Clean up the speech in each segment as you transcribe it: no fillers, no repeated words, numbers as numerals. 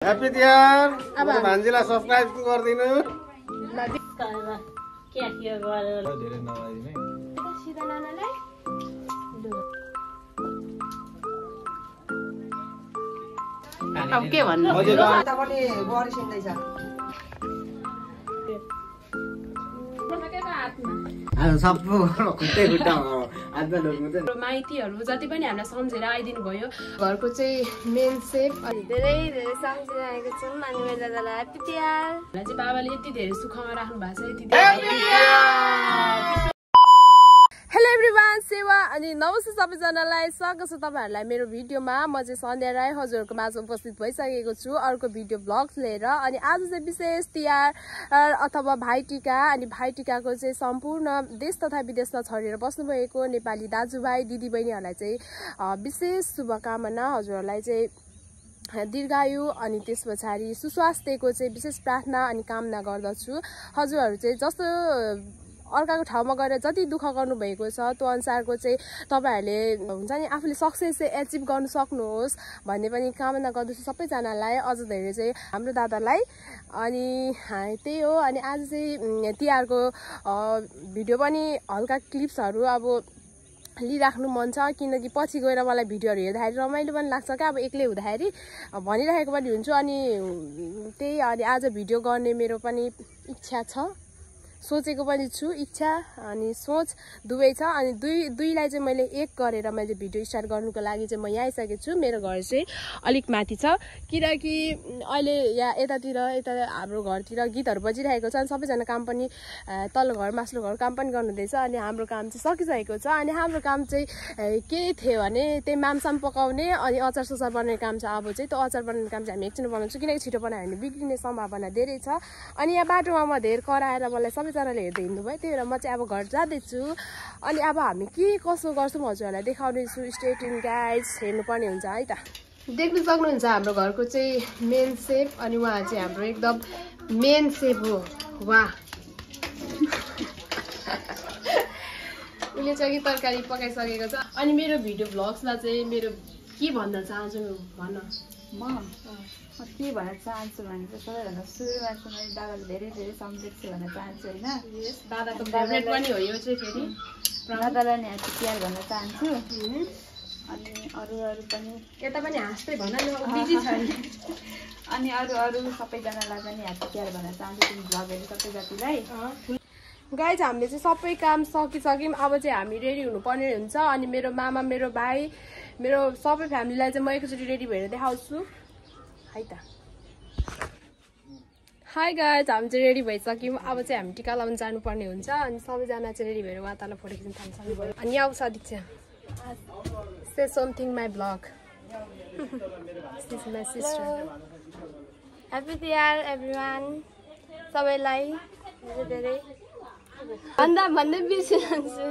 Happy Tihar मेरो भान्जीलाई subscribe गरिदिनु के गरेर धेरै नलाइदिने सिधा नानालाई अब के भन्नु माइतीहरू जति पनि हामीलाई सम्झेर आइदिनु भयो घरको चाहिँ मेन सेफ अनि धेरै धेरै सम्झेर आएको छौँ अनि मेरो दादालाई ह्यापी तिहार चाहिँ बाबाले यति धेरै सुखमा राख्नु भएको छ यति हेलो एभ्रिवान सेवा अनि नमस्ते सबैजनालाई स्वागत छ तपाईहरुलाई मेरो भिडियोमा म चाहिँ सन्ध्या राई हजुरहरुको माझ उपस्थित भइसकेको छु अर्को भिडियो ब्लग्स लिएर अनि आज चाहिँ विशेष तिहार अथवा भाइटिका अनि भाइटिकाको चाहिँ सम्पूर्ण देश तथा विदेशमा छरेर बस्नुभएको नेपाली दाजुभाइ दिदीबहिनीहरुलाई चाहिँ विशेष शुभकामना हजुरहरुलाई चाहिँ दीर्घायु अनि त्यसपछि सुस्वास्थ्यको चाहिँ विशेष प्रार्थना अनि कामना गर्दछु हजुरहरु चाहिँ जस्तो अर्काको ठाउँमा गएर जति दुःख गर्नुभएको छ त्यो अनुसारको चाहिँ तपाईहरुले हुन्छ नि आफूले सक्सेस चाहिँ एचिभ गर्न सक्नुहोस् भन्ने पनि कामना गर्दछु सबैजनालाई अझ धेरै चाहिँ हाम्रो दादालाई अनि त्यही हो अनि आज चाहिँ तिहारको भिडियो पनि हल्का क्लिप्सहरु अब लिइराख्नु मन छ किनकि पछि गएर मलाई भिडियोहरु हेर्दाखेरि रमाइलो पनि लाग्छ क्या अब एक्लै हुँदाखेरि भनिरहेको पनि हुन्छु अनि त्यही अनि आज भिडियो गर्ने मेरो पनि इच्छा छ सोचेको पनि छु इच्छा अनि सोच दुवै छ अनि दुईलाई चाहिँ मैले एक गरेर मैले भिडियो स्टार्ट गर्नुको लागि चाहिँ म यहाँ आइसकेको छु मेरो घर चाहिँ अलिक माथि छ किनकि अहिले यहाँ यता हाम्रो घरतिर गीतहरु बजिरहेको छ अनि सबैजना काम पनि तल्लो घर मास्लो घर काम पनि गर्नुहुँदैछ अनि हाम्रो काम चाहिँ सकिसकेको छ अनि हाम्रो काम चाहिँ के थियो भने त्यही मामसाम पकाउने अनि अचार सचार बनाउने काम छ अब चाहिँ त्यो अचार बनाउने काम चाहिँ हामी एकछिन बनाउँछौँ किनकि छिटो बनायो भने बिग्रिने सम्भावना धेरै छ अनि यहाँ बाटोमा म धेर कराएर मलाई सबैजनाले हेर्दै हिँड्नु भयो त्यही भएर म चाहिँ अब घर जाँदैछु अनि अब हामी के कसो गर्छौँ हजुरहरूलाई देखाउने छु स्टे ट्युन गाइज हेर्नुपर्ने हुन्छ है त देख्न सक्नुहुन्छ हाम्रो घरको चाहिँ मेन सेफ अनि उहाँ चाहिँ हाम्रो एकदम मेन सेफ हो वाह उसले चाहिँ तरकारी पकाइसकेको छ अनि मेरो भिडियो भ्लग्सलाई चाहिँ मेरो के भन्न चाहन्छु भन्न म के भन्न चाहन्छु भने चाहिँ सबैभन्दा सुरुमा चाहिँ मैले दादाले धेरै धेरै सम्झेको छु भन्न चाहन्छु होइन दादाको फेभरेट पनि हो यो चाहिँ फेरि दादालाई नि ह्यापी तिहार भन्न चाहन्छु अनि अरू पनि यता पनि हाँस्दै भन न बिजी छ अनि अरू सबैजनालाई पनि ह्यापी तिहार भन्न चाहन्छु तिमी भ्लगहरू सबै जतिलाई गाइज हामीले चाहिँ सबै काम सकिसक्यौँ अब चाहिँ हामी रेडी हुनुपर्ने हुन्छ अनि मेरो मामा मेरो भाइ मेरो सबै फ्यामिलीलाई चाहिँ म एकचोटि रेडी भएर देखाउँछु है त हाई गाइज हामी चाहिँ रेडी भइसक्यौँ अब चाहिँ हामी टिका लाउनु जानुपर्ने हुन्छ अनि सबैजना चाहिँ रेडी भएर उहाँ तल फोटो खिच्न थाल्नु अनि यहाँ आउँछ Diksha say something my blog my sister happy Tihar everyone सबैलाई धेरै भन्दै बिर्सिरहन्छु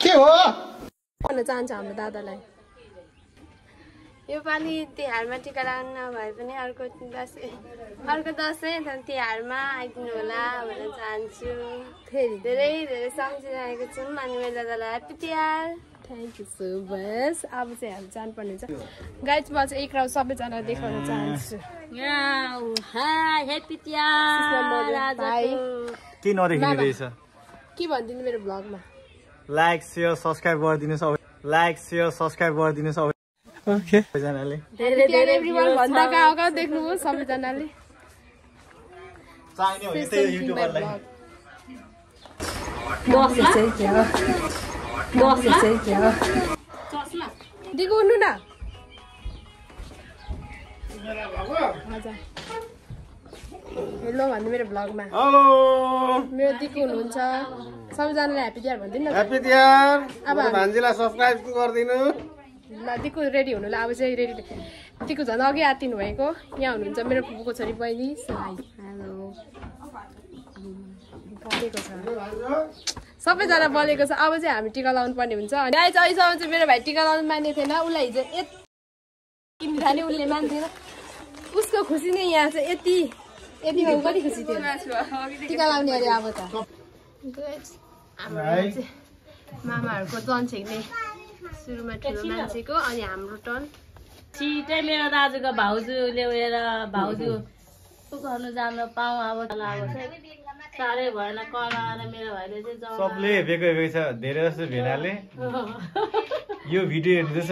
के भन्न चाहन्छ हाम्रो दादालाई योपालि तिहारमा टिका लगाउनु नभए पनि अर्को दसैँ तिहारमा आइदिनु होला भन्न चाहन्छु फेरि धेरै धेरै सम्झिरहेको छौँ अनि मेरो दादालाई happy Tihar thank you so much अब चाहिँ हामी जानुपर्ने हुन्छ गाइज म चाहिँ एक राउन्ड सबैजना देखाउन चाहन्छु ह्यापी तिहार के भनिदिनु मेरो भ्लगमा लाइक सेयर सब्स्क्राइब गरिदिनु सबै ओके सबैजनाले धेरै धेरै एभ्रिवान भन्दा कहाँ देख्नुभयो सबैजनाले चाहिने हो त्यही युट्युबरलाई दिगो उड्नु न हेलो भन्नु मेरो भ्लगमा हेलो मेरो दिगो हुनुहुन्छ सबैजनाले ह्यापी तिहार भनिदिनु न ह्यापी तिहार अब भान्जीलाई सब्स्क्राइब गरिदिनु ल दिगो रेडी हुनुलाई अब चाहिँ रेडी दिगो झन् अघि आतिनु भएको यहाँ हुनुहुन्छ मेरो फुपूको छोरी बहिनी हेलो बलेको छ सबैजना बलेको छ अब चाहिँ हामी टिका लाउनु पर्ने हुन्छ अनि अहिलेसम्म चाहिँ मेरो भाइ टिका लाउनु मान्ने थिएन उसलाई हिजो यति खाने उसले मान्थेन उसको खुसी नै यहाँ चाहिँ यतिमा कति खुसी थियो टिका लाउने अरे अब त मामाहरूको टर्न छेक्ने सुरुमा ठुलो मान्छेको अनि हाम्रो टर्न छिटै मेरो दाजुको भाउजूले उएर भाउजू गर्नु जान पाऊँ अब साह्रै भएन कमाएर मेरो भाइले चाहिँ सबले हेपेको छ धेरै जस्तो भेनाले यो भिडियो हेर्दैछ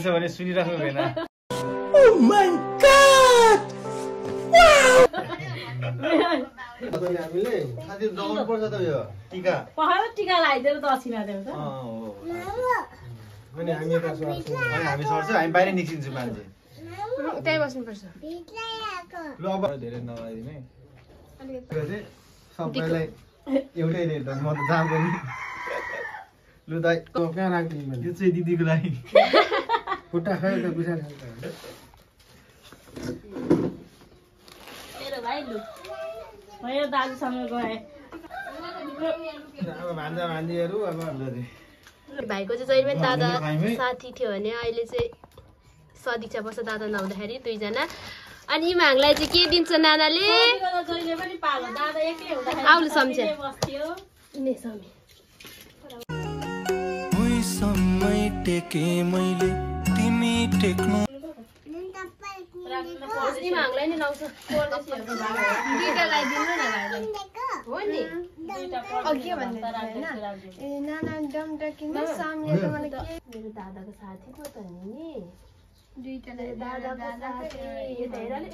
भने सुनिराख्नु भएन हामीले साथी लगाउनु पर्छ त यो टीका पहाड टीका लगाइदिएर दक्षिणा देऊ त अनि हामी यता सर्छौँ हामी बाहिर निस्किन्छौँ मान्छे त्यही बस्नुपर्छ ल अब धेरै नलाइदिने सबैलाई एउटै रेट म त जहाँ पनि लु दाइ कहाँ राख्दिनु मैले यो चाहिँ दिदीको लागि खुट्टा खायो त बिसा खान्छ मेरो भाइ लु मेरो दाजुसँग गएँ अब भान्जा भान्जीहरू अब भाइको चाहिँ जहिले पनि दादा साथी थियो भने अहिले चाहिँ सदीक्षा बस्छ दादा नहुँदाखेरि दुईजना अनि मागलाई चाहिँ के दिन्छ नानाले आउनु सम्झ मागलाई नि लाउँछ हो नि मेरो दादाको साथी पो त नि दादाको साथी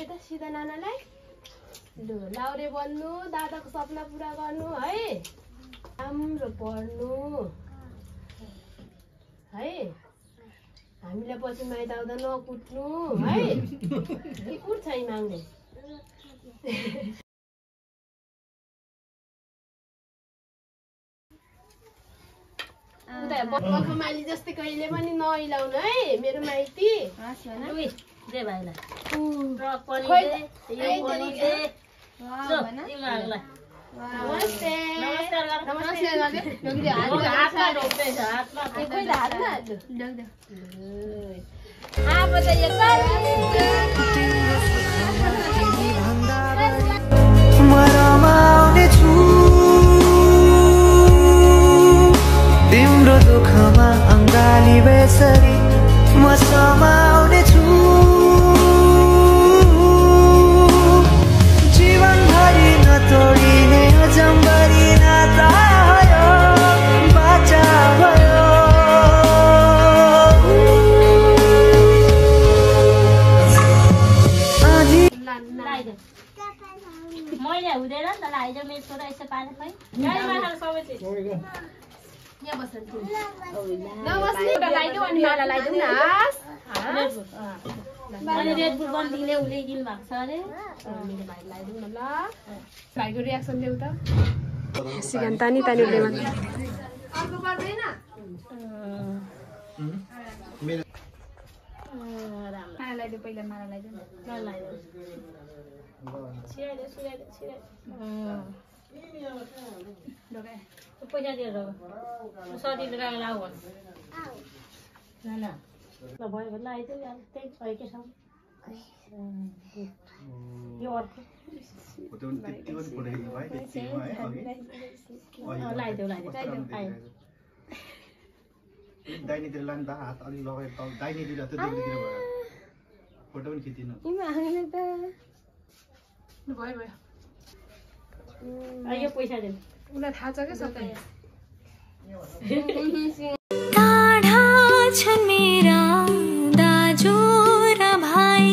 यता सिधा नानालाई लु लाउरे बन्नु दादाको सपना पुरा गर्नु है राम्रो पढ्नु है हामीलाई पछि माइत आउँदा नकुट्नु है के कुट्छ है माग्ने बर्खाको माइली जस्तै कहिले पनि नहिलाउनु है मेरो माइती दे भाइलाई ट्रक पनि दे यो पनि दे नमस्ते तिम्रो दुःखमा अङ्गाली बेसरी म समाउने छु जीवनभरि नतोडिने अजम्बरी नाता बाचा भयो मैले हुँदैन नि त लाइदियो मेरो छोरा यसो पानी खै गाडीमा सबै चिज यहाँ बस्नु नबस्ने लगाइदेऊ अनि माला लगाइदेऊ न अनि रेड बुल बन्दिने उसले किन भएको छ अरे मेरो भाइ लगाइदेऊ न ल भाइको रियाक्सन देऊ त सिगान तानी तानी उले मात्र अर्को पर्दैन माला लगाइदेऊ पहिला माला लगाइदेऊ ल लगाइदेऊ छिराइदेऊ छिराइदेऊ पैसा दिएर सजिलो गाडी लाऊ भन्नु ल भयो भने लगाइदियो त्यही भएकै छ यो अर्को लगाइदेऊ लगाइदेऊ दाहिनेतिर लानु त हात अलिक लगाएर दाहिनेतिर त्यो देब्रेतिर भयो फोटो पनि खिचिनु भयो भयो यो पैसा दिनु उलाई थाहा छ क्या सबै टाढा छन् मेरा दाजु र भाइ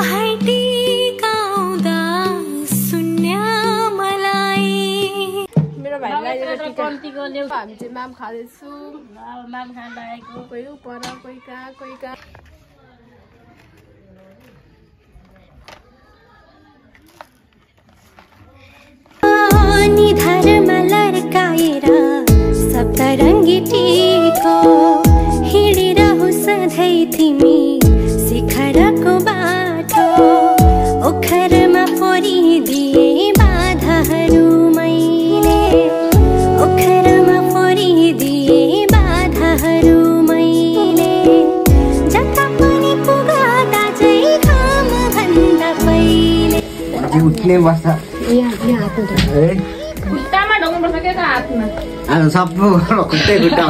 भाइटिका आउँदा सुन्या मलाई मेरो भाइलाई कम्तीको ल्याउ हामी चाहिँ माम खाँदैछु माम खान लागेको कोही पर कोही कहाँ कोही कहाँ धर्म लड्काएर सप्तरङ्गी टीको हिँडिरहु सधैँ तिमी शिखरको बाटो ओखरमा फोरिदिए बाधाहरू मैले ओखरमा फोरिदिए बाधाहरू मैले जता पनि पुगाता चाहिँ काम भन्दा पहिले उठ्ने बस्छ खुट्टामा ढुङ्ग्रो गर्नुपर्छ क्या हातमा। आज सबै खुट्टै खुट्टा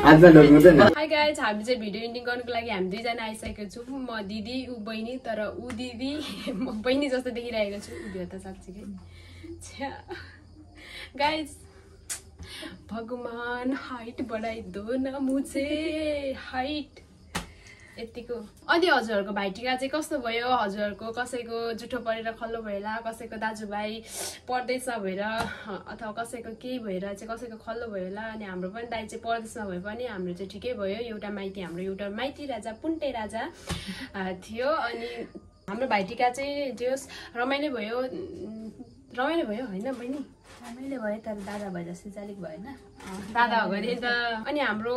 आज ढोक्नुहुँदैन। हाई गाइज, हामी चाहिँ भिडियो एडिटिङ गर्नुको लागि हामी दुईजना आइसकेको छु। म दिदी ऊ बहिनी, तर ऊ दिदी म बहिनी जस्तो देखिरहेको छु। उयो त साँच्चीकै गाइज, भगवान हाइट बढाइदो न मुझे हाइट यतिको। अनि हजुरहरूको भाइटिका चाहिँ कस्तो भयो? हजुरहरूको कसैको जुठो परेर खल्लो भएला, कसैको दाजुभाइ परदेशमा भएर अथवा कसैको केही भएर चाहिँ कसैको खल्लो भयो होला। अनि हाम्रो पनि दाइ चाहिँ परदेशमा भए पनि हाम्रो चाहिँ ठिकै भयो। एउटा माइती, हाम्रो एउटा माइती राजा पुन्टे राजा थियो। अनि हाम्रो भाइटिका चाहिँ जे होस् रमाइलो भयो। रमाइलो भयो होइन बहिनी? रमाइलो भयो, तर दादा भए जस्तो चालिक भएन। दादा हो भने त। अनि हाम्रो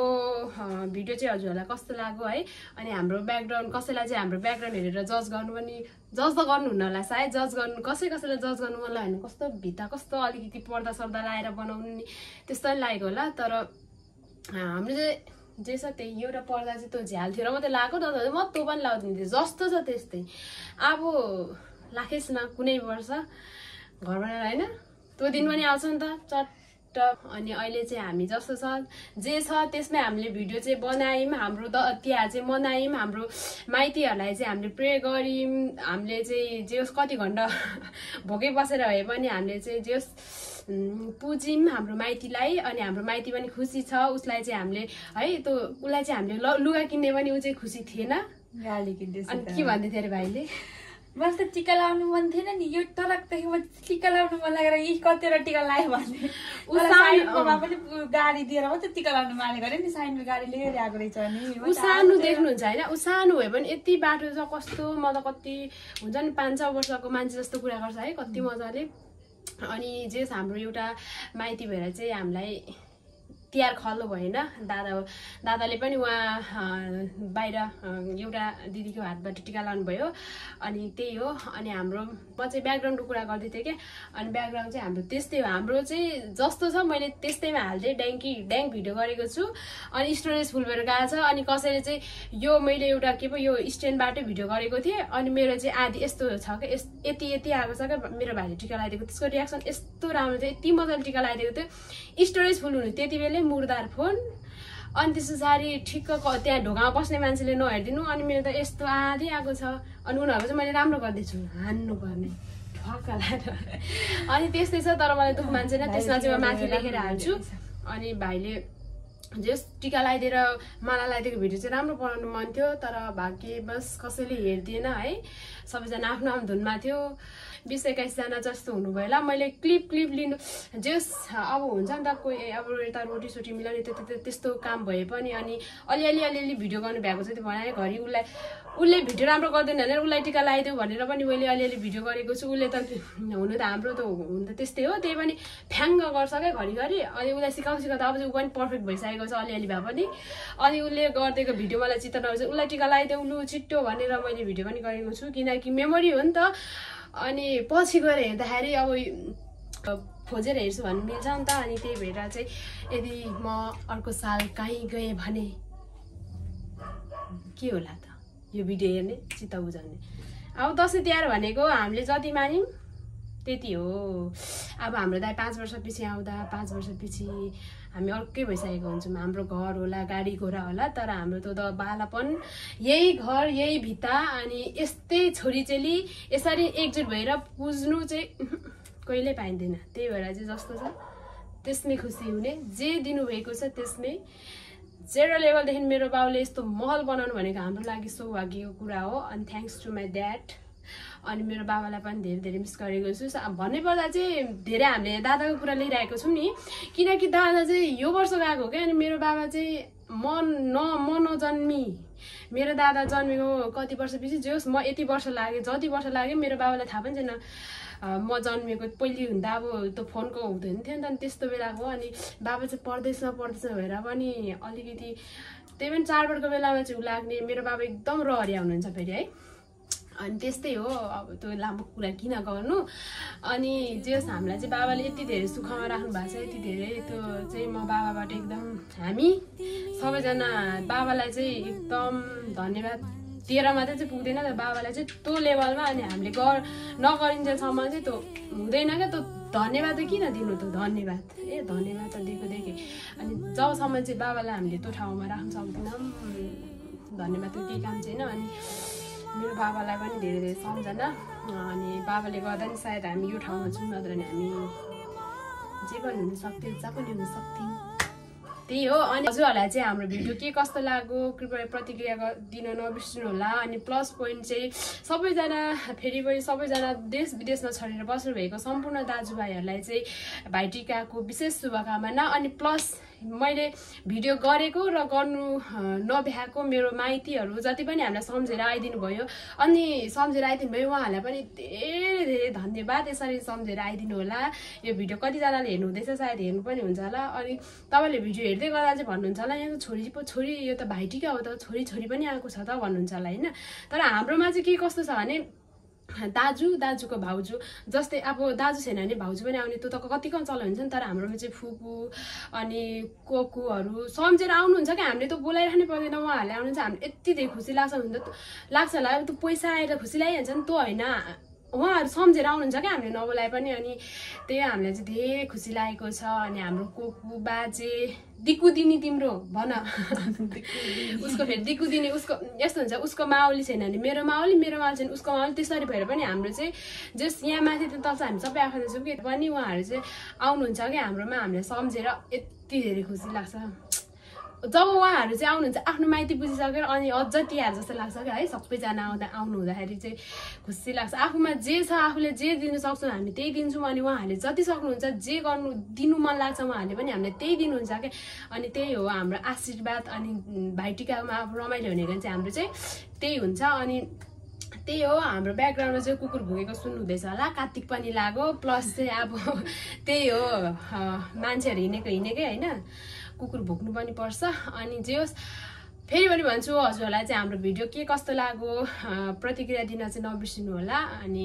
भिडियो चाहिँ हजुरहरूलाई कस्तो लाग्यो है? अनि हाम्रो ब्याकग्राउन्ड कसैलाई चाहिँ हाम्रो ब्याकग्राउन्ड हेरेर जज गर्नु पनि, जज त गर्नुहुन्न होला सायद, जज गर्नु कसैलाई जज गर्नु मन लाग्यो भने कस्तो भित्ता कस्तो अलिकति पर्दा सर्दा लाएर बनाउनु नि त्यस्तो नि लागेको होला। तर हाम्रो चाहिँ जे छ त्यही, एउटा पर्दा चाहिँ त्यो झ्याल थियो र मात्रै लगाएको, त म त्यो पनि लाउँदैन थियो जस्तो छ त्यस्तै। अब लाखेस् न कुनै वर्ष घर बनाएर होइन, त्यो दिन पनि आउँछ नि त चट्ट। अनि अहिले चाहिँ हामी जस्तो छ जे छ त्यसमै हामीले भिडियो चाहिँ बनायौँ, हाम्रो तिहार चाहिँ मनायौँ, हाम्रो माइतीहरूलाई चाहिँ हामीले प्रे गऱ्यौँ। हामीले चाहिँ जे होस् कति घन्टा भोकै बसेर भए पनि हामीले चाहिँ जे होस् पुज्यौँ हाम्रो माइतीलाई। अनि हाम्रो माइती पनि खुसी छ। उसलाई चाहिँ हामीले है त्यो उसलाई चाहिँ हामीले लुगा किन्ने पनि ऊ चाहिँ खुसी थिएन। गाली किन्दैछ। अनि के भन्दै थियो अरे भाइले? मलाई त टिका लाउनु मन थिएन नि, यो टरकदेखि म टिका लाउनु मन लागेर यी कतिवटा टिका लायो भने साइनमा पनि गाडी दिएर मात्रै टिका लाउनु मानेको अरे नि। साइनमा गाडी लिएर ल्याएको रहेछ नि। ऊ सानो देख्नुहुन्छ होइन? ऊ सानो भए पनि यति बाटो छ कस्तो, म त कति हुन्छ नि 5-6 वर्षको मान्छे जस्तो कुरा गर्छ है, कति मजाले। अनि जे हाम्रो एउटा माइती भएर चाहिँ हामीलाई तिहार खल्लो भएन। दादाले पनि उहाँ बाहिर एउटा दिदीको हातबाट टिका लाउनु भयो। अनि त्यही हो। अनि हाम्रो म चाहिँ ब्याकग्राउन्डको कुरा गर्दै थिएँ क्या। अनि ब्याकग्राउन्ड चाहिँ हाम्रो त्यस्तै हो। हाम्रो चाहिँ जस्तो छ मैले त्यस्तैमा हाल्दै ड्याङ भिडियो गरेको छु। अनि स्टोरेज फुल भएर गएको छ। अनि कसैले चाहिँ यो मैले एउटा के पो यो स्ट्यान्डबाटै भिडियो गरेको थिएँ। अनि मेरो चाहिँ आधी यस्तो छ क्या, यति आएको छ क्या मेरो भाइले टिका लगाइदिएको। त्यसको रियाक्सन यस्तो राम्रो थियो, यति मजाले टिका लगाइदिएको थियो। स्टोरेज फुल हुनु त्यति बेलै मुर्दार फोन। अनि त्यस पछाडि ठिक्क त्यहाँ ढोकामा बस्ने मान्छेले नहेरिदिनु। अनि मेरो त यस्तो आधी आएको छ। अनि उनीहरूको चाहिँ मैले राम्रो गर्दैछु, हान्नुपर्ने ठक्क लाएर। अनि त्यस्तै छ। तर मलाई दुःख मान्छेन, त्यसमा चाहिँ म माथि लेखेर हाल्छु। अनि भाइले जस टिका लगाइदिएर माला लगाइदिएको भिडियो चाहिँ राम्रो बनाउनु मन थियो, तर भाग्यवश कसैले हेर्दिएन है। सबैजना आफ्नो आफ्नो धुनमा थियो। 20-21 जना जस्तो हुनुभयो होला। मैले क्लिप लिनु जस अब हुन्छ नि त, कोही अब यता रोटी मिलाउने त्यस्तो काम भए पनि। अनि अलिअलि भिडियो गर्नु भएको चाहिँ त्यो बनाएँ घरि। उसले भिडियो राम्रो गर्दैन भनेर उसलाई टिका लगाइदियो भनेर पनि मैले अलिअलि भिडियो गरेको छु। उसले त हुनु त हाम्रो त हुनु त त्यस्तै हो, त्यही पनि फ्याङ्ग गर्छ क्या घरिघरि। अनि उसलाई सिकाउँदा अब चाहिँ ऊ पनि पर्फेक्ट भइसकेको छ अलिअलि भए पनि। अनि उसले गरिदिएको भिडियो मलाई चित्त नआउँछ, उसलाई टिका लगाइदेऊ लु छिट्टो भनेर मैले भिडियो पनि गरेको छु। किनकि मेमोरी हो नि त। अनि पछि गएर हेर्दाखेरि अब खोजेर हेर्छु भन्नु मिल्छ नि त। अनि त्यही भएर चाहिँ यदि म अर्को साल कहीँ गएँ भने के होला त, यो भिडियो हेर्ने चित्त बुझाउने। अब दसैँ तिहार भनेको हामीले जति मान्यौँ त्यति हो। अब हाम्रो दाइ 5 वर्षपछि आउँदा 5 वर्षपछि हामी अर्कै भइसकेको हुन्छौँ। हाम्रो घर होला, गाडी घोडा होला, तर हाम्रो त बालापन यही घर यही भित्ता। अनि यस्तै छोरीचेली यसरी एकजुट भएर पुज्नु चाहिँ कहिल्यै पाइँदैन। त्यही भएर चाहिँ जस्तो छ त्यसमै खुसी हुने, जे दिनुभएको छ त्यसमै। 0 लेभलदेखि मेरो बाउले यस्तो महल बनाउनु भनेको हाम्रो लागि सौभाग्यको कुरा हो। अनि थ्याङ्क्स टु माई ड्याड। अनि मेरो बाबालाई पनि धेरै मिस गरेको छु। भन्नुपर्दा चाहिँ धेरै हामीले दादाको कुरा लेखिरहेको छौँ नि, किनकि दादा चाहिँ यो वर्ष गएको क्या। अनि मेरो बाबा चाहिँ म नजन्मी, मेरो दादा जन्मेको कति वर्षपछि जे होस् म यति वर्ष लाग्यो, जति वर्ष लाग्यो मेरो बाबालाई थाहा पनि छैन म जन्मेको। पहिले हुँदा अब त्यो फोनको हुँदैन थियो नि त, अनि त्यस्तो बेलाको। अनि बाबा चाहिँ परदेशमा भएर पनि अलिकति त्यही पनि चाडबाडको बेलामा चाहिँ उ लाग्ने। मेरो बाबा एकदम रहरिया हुनुहुन्छ फेरि है। अनि त्यस्तै हो। अब त्यो लामो कुरा किन गर्नु। अनि जे होस् हामीलाई चाहिँ बाबाले यति धेरै सुखमा राख्नु भएको छ, यति धेरै। त्यो चाहिँ म बाबाबाट एकदम हामी सबैजना बाबालाई चाहिँ एकदम धन्यवाद दिएर मात्रै चाहिँ पुग्दैन त, बाबालाई चाहिँ त्यो लेभलमा। अनि हामीले नगरिन्जेलसम्म चाहिँ त्यो हुँदैन क्या, त्यो धन्यवाद किन दिनु त धन्यवाद धन्यवाद त दिएको देखेँ अनि जबसम्म चाहिँ बाबालाई हामीले त्यो ठाउँमा राख्न सक्दैनौँ धन्यवाद केही काम छैन अनि मेरो बाबालाई पनि धेरै धेरै सम्झना अनि बाबाले गर्दा नि सायद हामी यो ठाउँमा छौँ नत्र भने हामी जे पनि हुन सक्थ्यौँ जहाँ पनि हुन सक्थ्यौँ त्यही हो अनि हजुरहरूलाई चाहिँ हाम्रो भिडियो के कस्तो लाग्यो कृपया प्रतिक्रिया दिन नबिर्सिनु होला अनि प्लस पोइन्ट चाहिँ सबैजना फेरि पनि सबैजना देश विदेशमा छरेर बस्नुभएको सम्पूर्ण दाजुभाइहरूलाई चाहिँ भाइटिकाको विशेष शुभकामना अनि प्लस मैले भिडियो गरेको र गर्नु नभ्याएको मेरो माइतीहरू जति पनि हामीलाई सम्झेर आइदिनु भयो अनि सम्झेर आइदिनु भयो उहाँहरूलाई पनि धेरै धेरै धन्यवाद यसरी सम्झेर आइदिनु होला यो भिडियो कतिजनाले हेर्नु हुँदैछ सायद हेर्नु पनि हुन्छ होला अनि तपाईँले भिडियो हेर्दै गर्दा चाहिँ भन्नुहुन्छ होला यहाँ छोरी यो त भाइटिका हो त छोरी पनि आएको छ त भन्नुहुन्छ होला होइन तर हाम्रोमा चाहिँ के कस्तो छ भने दाजुको भाउजू जस्तै अब दाजु छैन भने भाउजू पनि आउने त्यो त कति कम चलन हुन्छ नि तर हाम्रोमा चाहिँ फुपू अनि कोकुहरू सम्झेर आउनुहुन्छ क्या हामीले त बोलाइराख्नै पर्दैन उहाँहरूले आउनुहुन्छ हामीले यति धेरै खुसी लाग्छ हुन त लाग्छ होला त्यो पैसा आएर खुसी लागिहाल्छ नि त्यो होइन उहाँहरू सम्झेर आउनुहुन्छ क्या हामीले नबोलाए पनि अनि त्यही हामीलाई चाहिँ धेरै खुसी लागेको छ अनि हाम्रो कोकु बाजे दिकु दिने तिम्रो भन उसको फेरि दिकु दिने उसको यस्तो हुन्छ उसको माउली छैन भने मेरो माउली छैन उसको माउली त्यसरी भएर पनि हाम्रो चाहिँ जस यहाँ माथि त तल हामी सबै आफै छौँ कि पनि उहाँहरू चाहिँ आउनुहुन्छ क्या हाम्रोमा हामीले सम्झेर यति धेरै खुसी लाग्छ जब उहाँहरू चाहिँ आउनुहुन्छ आफ्नो माइती बुझिसकेर अनि अझ तिहार जस्तो लाग्छ क्या है सबैजना आउनु हुँदाखेरि चाहिँ खुसी लाग्छ आफूमा जे छ आफूले जे दिनु सक्छौँ हामी त्यही दिन्छौँ अनि उहाँहरूले जति सक्नुहुन्छ जे गर्नु दिनु मन लाग्छ उहाँहरूले पनि हामीले त्यही दिनुहुन्छ क्या अनि त्यही हो हाम्रो आशीर्वाद अनि भाइटिकामा अब रमाइलो हुने गरी चाहिँ हाम्रो चाहिँ त्यही हुन्छ अनि त्यही हो हाम्रो ब्याकग्राउन्डमा चाहिँ कुकुर भुकेको सुन्नुहुँदैछ होला कार्तिक पनि लाग्यो प्लस चाहिँ अब त्यही हो मान्छेहरू हिँडेकै होइन कुकुर भोक्नु पनि पर्छ अनि जे होस् फेरि पनि भन्छु हजुरहरूलाई चाहिँ हाम्रो भिडियो के कस्तो लाग्यो प्रतिक्रिया दिन चाहिँ नबिर्सिनु होला अनि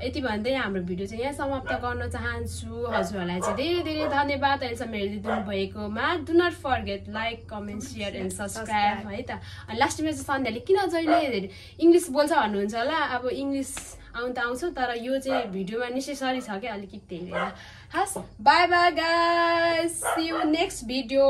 यति भन्दै हाम्रो भिडियो चाहिँ यहाँ समाप्त गर्न चाहन्छु हजुरहरूलाई चाहिँ धेरै धेरै धन्यवाद अहिलेसम्म हेरिदिनु भएकोमा do not forget like comment share and subscribe है त अनि लास्टमा चाहिँ सन्ध्याले किन जहिले इङ्ग्लिस बोल्छ भन्नुहुन्छ होला अब इङ्ग्लिस आउनु त आउँछ तर यो चाहिँ भिडियोमा नेसेसरी छ क्या अलिकति हेरेर हस् bye bye guys see you next video